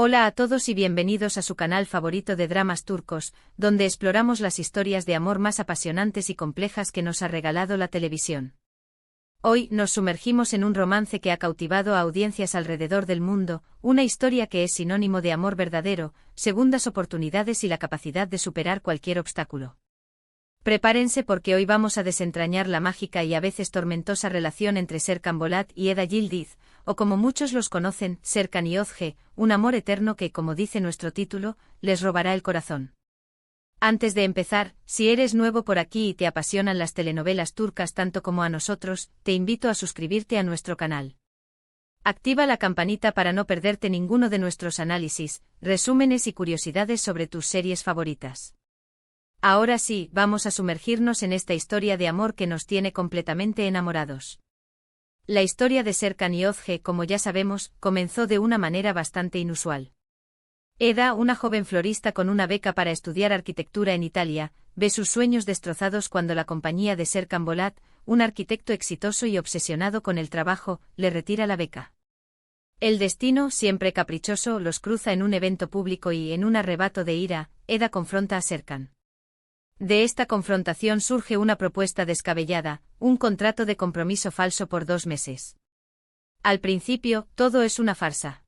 Hola a todos y bienvenidos a su canal favorito de dramas turcos, donde exploramos las historias de amor más apasionantes y complejas que nos ha regalado la televisión. Hoy nos sumergimos en un romance que ha cautivado a audiencias alrededor del mundo, una historia que es sinónimo de amor verdadero, segundas oportunidades y la capacidad de superar cualquier obstáculo. Prepárense porque hoy vamos a desentrañar la mágica y a veces tormentosa relación entre Serkan Bolat y Eda Yildiz, o como muchos los conocen, Serkan y Özge, un amor eterno que, como dice nuestro título, les robará el corazón. Antes de empezar, si eres nuevo por aquí y te apasionan las telenovelas turcas tanto como a nosotros, te invito a suscribirte a nuestro canal. Activa la campanita para no perderte ninguno de nuestros análisis, resúmenes y curiosidades sobre tus series favoritas. Ahora sí, vamos a sumergirnos en esta historia de amor que nos tiene completamente enamorados. La historia de Serkan y Özge, como ya sabemos, comenzó de una manera bastante inusual. Eda, una joven florista con una beca para estudiar arquitectura en Italia, ve sus sueños destrozados cuando la compañía de Serkan Bolat, un arquitecto exitoso y obsesionado con el trabajo, le retira la beca. El destino, siempre caprichoso, los cruza en un evento público y, en un arrebato de ira, Eda confronta a Serkan. De esta confrontación surge una propuesta descabellada, un contrato de compromiso falso por 2 meses. Al principio, todo es una farsa.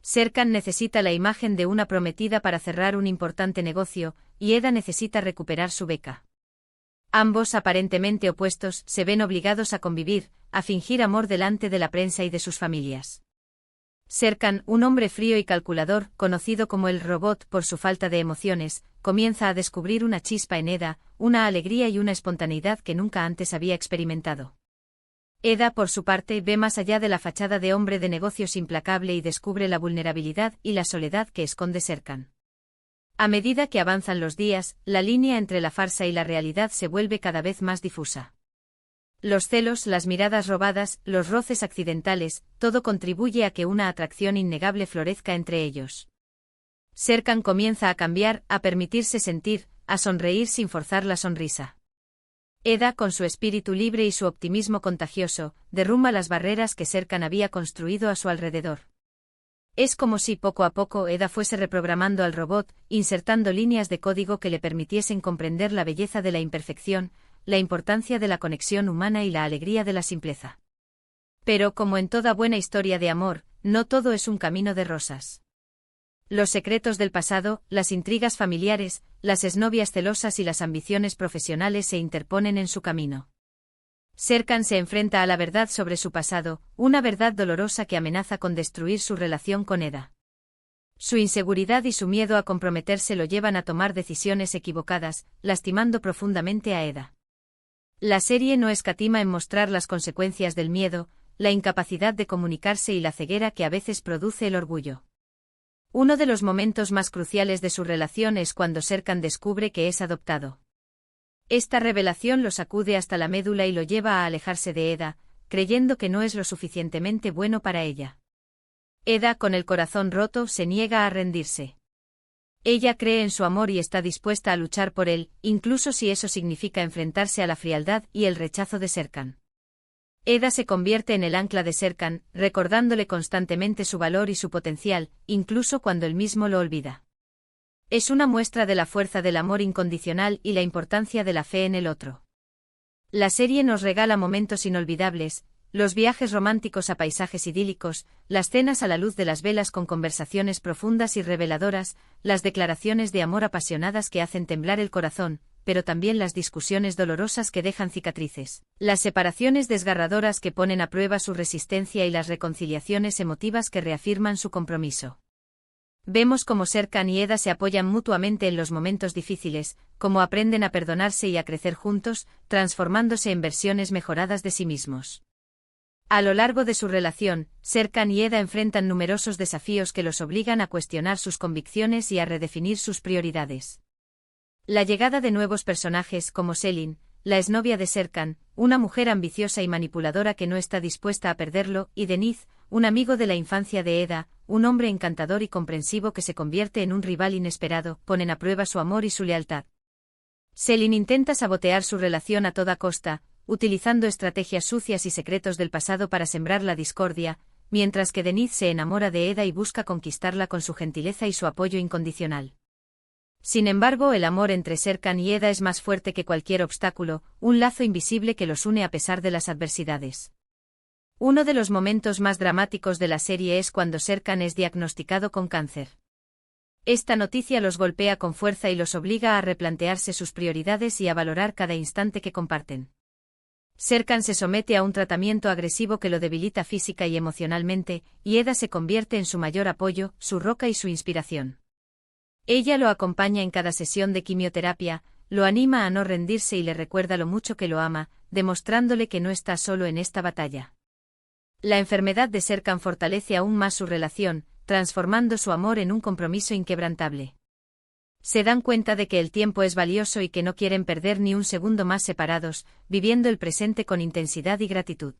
Serkan necesita la imagen de una prometida para cerrar un importante negocio, y Eda necesita recuperar su beca. Ambos, aparentemente opuestos, se ven obligados a convivir, a fingir amor delante de la prensa y de sus familias. Serkan, un hombre frío y calculador, conocido como el robot por su falta de emociones, comienza a descubrir una chispa en Eda, una alegría y una espontaneidad que nunca antes había experimentado. Eda, por su parte, ve más allá de la fachada de hombre de negocios implacable y descubre la vulnerabilidad y la soledad que esconde Serkan. A medida que avanzan los días, la línea entre la farsa y la realidad se vuelve cada vez más difusa. Los celos, las miradas robadas, los roces accidentales, todo contribuye a que una atracción innegable florezca entre ellos. Serkan comienza a cambiar, a permitirse sentir, a sonreír sin forzar la sonrisa. Eda, con su espíritu libre y su optimismo contagioso, derrumba las barreras que Serkan había construido a su alrededor. Es como si poco a poco Eda fuese reprogramando al robot, insertando líneas de código que le permitiesen comprender la belleza de la imperfección, la importancia de la conexión humana y la alegría de la simpleza. Pero, como en toda buena historia de amor, no todo es un camino de rosas. Los secretos del pasado, las intrigas familiares, las exnovias celosas y las ambiciones profesionales se interponen en su camino. Serkan se enfrenta a la verdad sobre su pasado, una verdad dolorosa que amenaza con destruir su relación con Eda. Su inseguridad y su miedo a comprometerse lo llevan a tomar decisiones equivocadas, lastimando profundamente a Eda. La serie no escatima en mostrar las consecuencias del miedo, la incapacidad de comunicarse y la ceguera que a veces produce el orgullo. Uno de los momentos más cruciales de su relación es cuando Serkan descubre que es adoptado. Esta revelación lo sacude hasta la médula y lo lleva a alejarse de Eda, creyendo que no es lo suficientemente bueno para ella. Eda, con el corazón roto, se niega a rendirse. Ella cree en su amor y está dispuesta a luchar por él, incluso si eso significa enfrentarse a la frialdad y el rechazo de Serkan. Eda se convierte en el ancla de Serkan, recordándole constantemente su valor y su potencial, incluso cuando él mismo lo olvida. Es una muestra de la fuerza del amor incondicional y la importancia de la fe en el otro. La serie nos regala momentos inolvidables, los viajes románticos a paisajes idílicos, las cenas a la luz de las velas con conversaciones profundas y reveladoras, las declaraciones de amor apasionadas que hacen temblar el corazón, pero también las discusiones dolorosas que dejan cicatrices, las separaciones desgarradoras que ponen a prueba su resistencia y las reconciliaciones emotivas que reafirman su compromiso. Vemos cómo Serkan y Eda se apoyan mutuamente en los momentos difíciles, cómo aprenden a perdonarse y a crecer juntos, transformándose en versiones mejoradas de sí mismos. A lo largo de su relación, Serkan y Eda enfrentan numerosos desafíos que los obligan a cuestionar sus convicciones y a redefinir sus prioridades. La llegada de nuevos personajes como Selin, la exnovia de Serkan, una mujer ambiciosa y manipuladora que no está dispuesta a perderlo, y Deniz, un amigo de la infancia de Eda, un hombre encantador y comprensivo que se convierte en un rival inesperado, ponen a prueba su amor y su lealtad. Selin intenta sabotear su relación a toda costa, utilizando estrategias sucias y secretos del pasado para sembrar la discordia, mientras que Denise se enamora de Eda y busca conquistarla con su gentileza y su apoyo incondicional. Sin embargo, el amor entre Serkan y Eda es más fuerte que cualquier obstáculo, un lazo invisible que los une a pesar de las adversidades. Uno de los momentos más dramáticos de la serie es cuando Serkan es diagnosticado con cáncer. Esta noticia los golpea con fuerza y los obliga a replantearse sus prioridades y a valorar cada instante que comparten. Serkan se somete a un tratamiento agresivo que lo debilita física y emocionalmente, y Eda se convierte en su mayor apoyo, su roca y su inspiración. Ella lo acompaña en cada sesión de quimioterapia, lo anima a no rendirse y le recuerda lo mucho que lo ama, demostrándole que no está solo en esta batalla. La enfermedad de Serkan fortalece aún más su relación, transformando su amor en un compromiso inquebrantable. Se dan cuenta de que el tiempo es valioso y que no quieren perder ni un segundo más separados, viviendo el presente con intensidad y gratitud.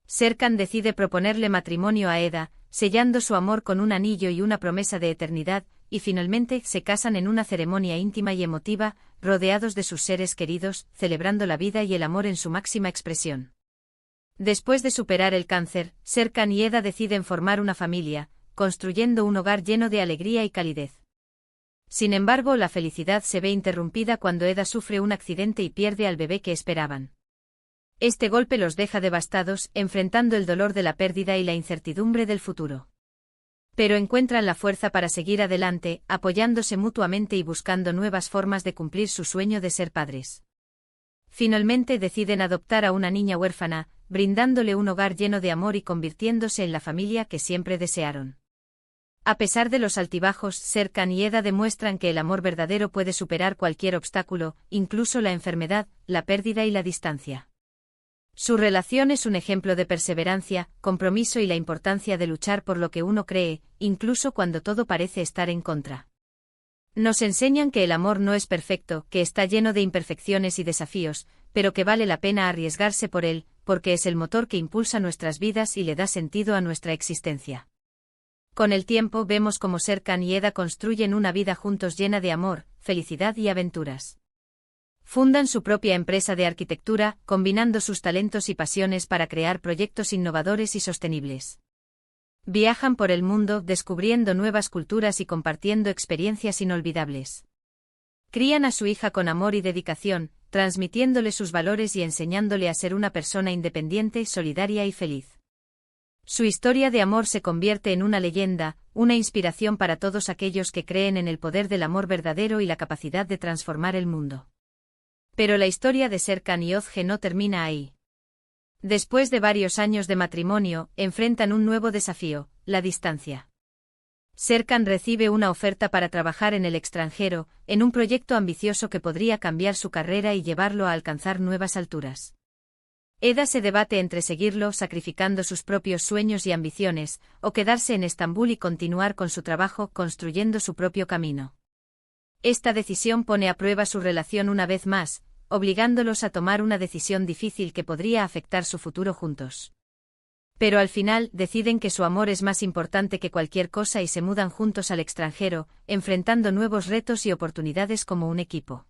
Serkan decide proponerle matrimonio a Eda, sellando su amor con un anillo y una promesa de eternidad, y finalmente se casan en una ceremonia íntima y emotiva, rodeados de sus seres queridos, celebrando la vida y el amor en su máxima expresión. Después de superar el cáncer, Serkan y Eda deciden formar una familia, construyendo un hogar lleno de alegría y calidez. Sin embargo, la felicidad se ve interrumpida cuando Eda sufre un accidente y pierde al bebé que esperaban. Este golpe los deja devastados, enfrentando el dolor de la pérdida y la incertidumbre del futuro. Pero encuentran la fuerza para seguir adelante, apoyándose mutuamente y buscando nuevas formas de cumplir su sueño de ser padres. Finalmente deciden adoptar a una niña huérfana, brindándole un hogar lleno de amor y convirtiéndose en la familia que siempre desearon. A pesar de los altibajos, Serkan y Eda demuestran que el amor verdadero puede superar cualquier obstáculo, incluso la enfermedad, la pérdida y la distancia. Su relación es un ejemplo de perseverancia, compromiso y la importancia de luchar por lo que uno cree, incluso cuando todo parece estar en contra. Nos enseñan que el amor no es perfecto, que está lleno de imperfecciones y desafíos, pero que vale la pena arriesgarse por él, porque es el motor que impulsa nuestras vidas y le da sentido a nuestra existencia. Con el tiempo vemos cómo Serkan y Eda construyen una vida juntos llena de amor, felicidad y aventuras. Fundan su propia empresa de arquitectura, combinando sus talentos y pasiones para crear proyectos innovadores y sostenibles. Viajan por el mundo, descubriendo nuevas culturas y compartiendo experiencias inolvidables. Crían a su hija con amor y dedicación, transmitiéndole sus valores y enseñándole a ser una persona independiente, solidaria y feliz. Su historia de amor se convierte en una leyenda, una inspiración para todos aquellos que creen en el poder del amor verdadero y la capacidad de transformar el mundo. Pero la historia de Serkan y Özge no termina ahí. Después de varios años de matrimonio, enfrentan un nuevo desafío, la distancia. Serkan recibe una oferta para trabajar en el extranjero, en un proyecto ambicioso que podría cambiar su carrera y llevarlo a alcanzar nuevas alturas. Eda se debate entre seguirlo sacrificando sus propios sueños y ambiciones, o quedarse en Estambul y continuar con su trabajo construyendo su propio camino. Esta decisión pone a prueba su relación una vez más, obligándolos a tomar una decisión difícil que podría afectar su futuro juntos. Pero al final deciden que su amor es más importante que cualquier cosa y se mudan juntos al extranjero, enfrentando nuevos retos y oportunidades como un equipo.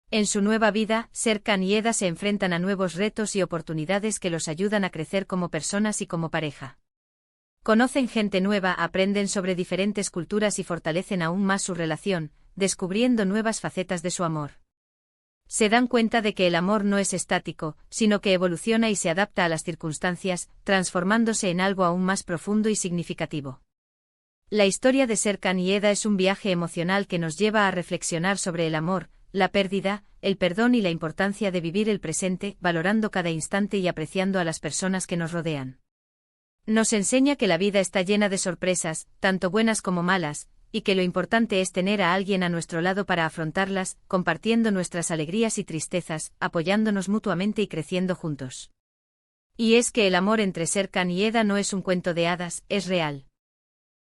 En su nueva vida, Serkan y Eda se enfrentan a nuevos retos y oportunidades que los ayudan a crecer como personas y como pareja. Conocen gente nueva, aprenden sobre diferentes culturas y fortalecen aún más su relación, descubriendo nuevas facetas de su amor. Se dan cuenta de que el amor no es estático, sino que evoluciona y se adapta a las circunstancias, transformándose en algo aún más profundo y significativo. La historia de Serkan y Eda es un viaje emocional que nos lleva a reflexionar sobre el amor, la pérdida, el perdón y la importancia de vivir el presente, valorando cada instante y apreciando a las personas que nos rodean. Nos enseña que la vida está llena de sorpresas, tanto buenas como malas, y que lo importante es tener a alguien a nuestro lado para afrontarlas, compartiendo nuestras alegrías y tristezas, apoyándonos mutuamente y creciendo juntos. Y es que el amor entre Serkan y Eda no es un cuento de hadas, es real.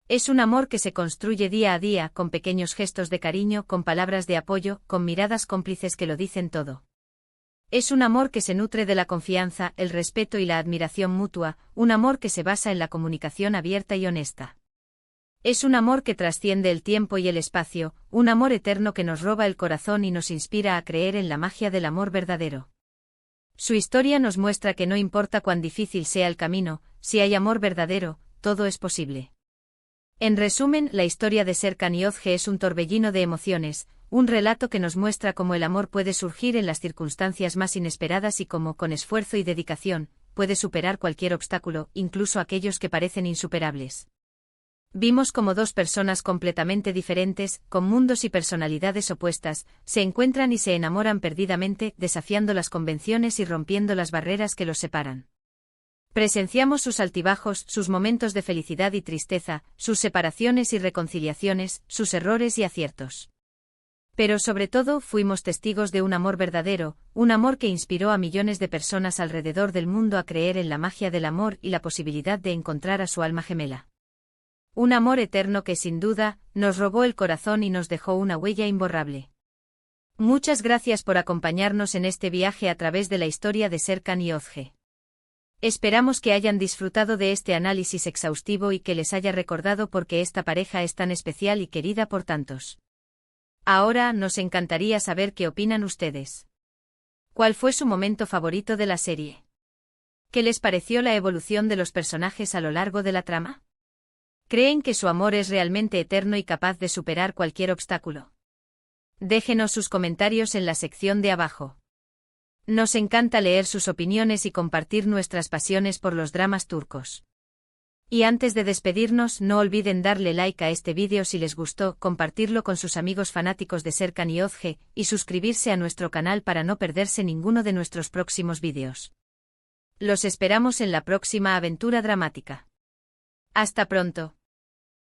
Es un amor que se construye día a día, con pequeños gestos de cariño, con palabras de apoyo, con miradas cómplices que lo dicen todo. Es un amor que se nutre de la confianza, el respeto y la admiración mutua, un amor que se basa en la comunicación abierta y honesta. Es un amor que trasciende el tiempo y el espacio, un amor eterno que nos roba el corazón y nos inspira a creer en la magia del amor verdadero. Su historia nos muestra que no importa cuán difícil sea el camino, si hay amor verdadero, todo es posible. En resumen, la historia de Serkan Yozge es un torbellino de emociones, un relato que nos muestra cómo el amor puede surgir en las circunstancias más inesperadas y cómo, con esfuerzo y dedicación, puede superar cualquier obstáculo, incluso aquellos que parecen insuperables. Vimos cómo dos personas completamente diferentes, con mundos y personalidades opuestas, se encuentran y se enamoran perdidamente, desafiando las convenciones y rompiendo las barreras que los separan. Presenciamos sus altibajos, sus momentos de felicidad y tristeza, sus separaciones y reconciliaciones, sus errores y aciertos. Pero sobre todo fuimos testigos de un amor verdadero, un amor que inspiró a millones de personas alrededor del mundo a creer en la magia del amor y la posibilidad de encontrar a su alma gemela. Un amor eterno que sin duda, nos robó el corazón y nos dejó una huella imborrable. Muchas gracias por acompañarnos en este viaje a través de la historia de Serkan Yozge. Esperamos que hayan disfrutado de este análisis exhaustivo y que les haya recordado por qué esta pareja es tan especial y querida por tantos. Ahora nos encantaría saber qué opinan ustedes. ¿Cuál fue su momento favorito de la serie? ¿Qué les pareció la evolución de los personajes a lo largo de la trama? ¿Creen que su amor es realmente eterno y capaz de superar cualquier obstáculo? Déjenos sus comentarios en la sección de abajo. Nos encanta leer sus opiniones y compartir nuestras pasiones por los dramas turcos. Y antes de despedirnos, no olviden darle like a este vídeo si les gustó, compartirlo con sus amigos fanáticos de Serkan Yozge, y suscribirse a nuestro canal para no perderse ninguno de nuestros próximos vídeos. Los esperamos en la próxima aventura dramática. Hasta pronto.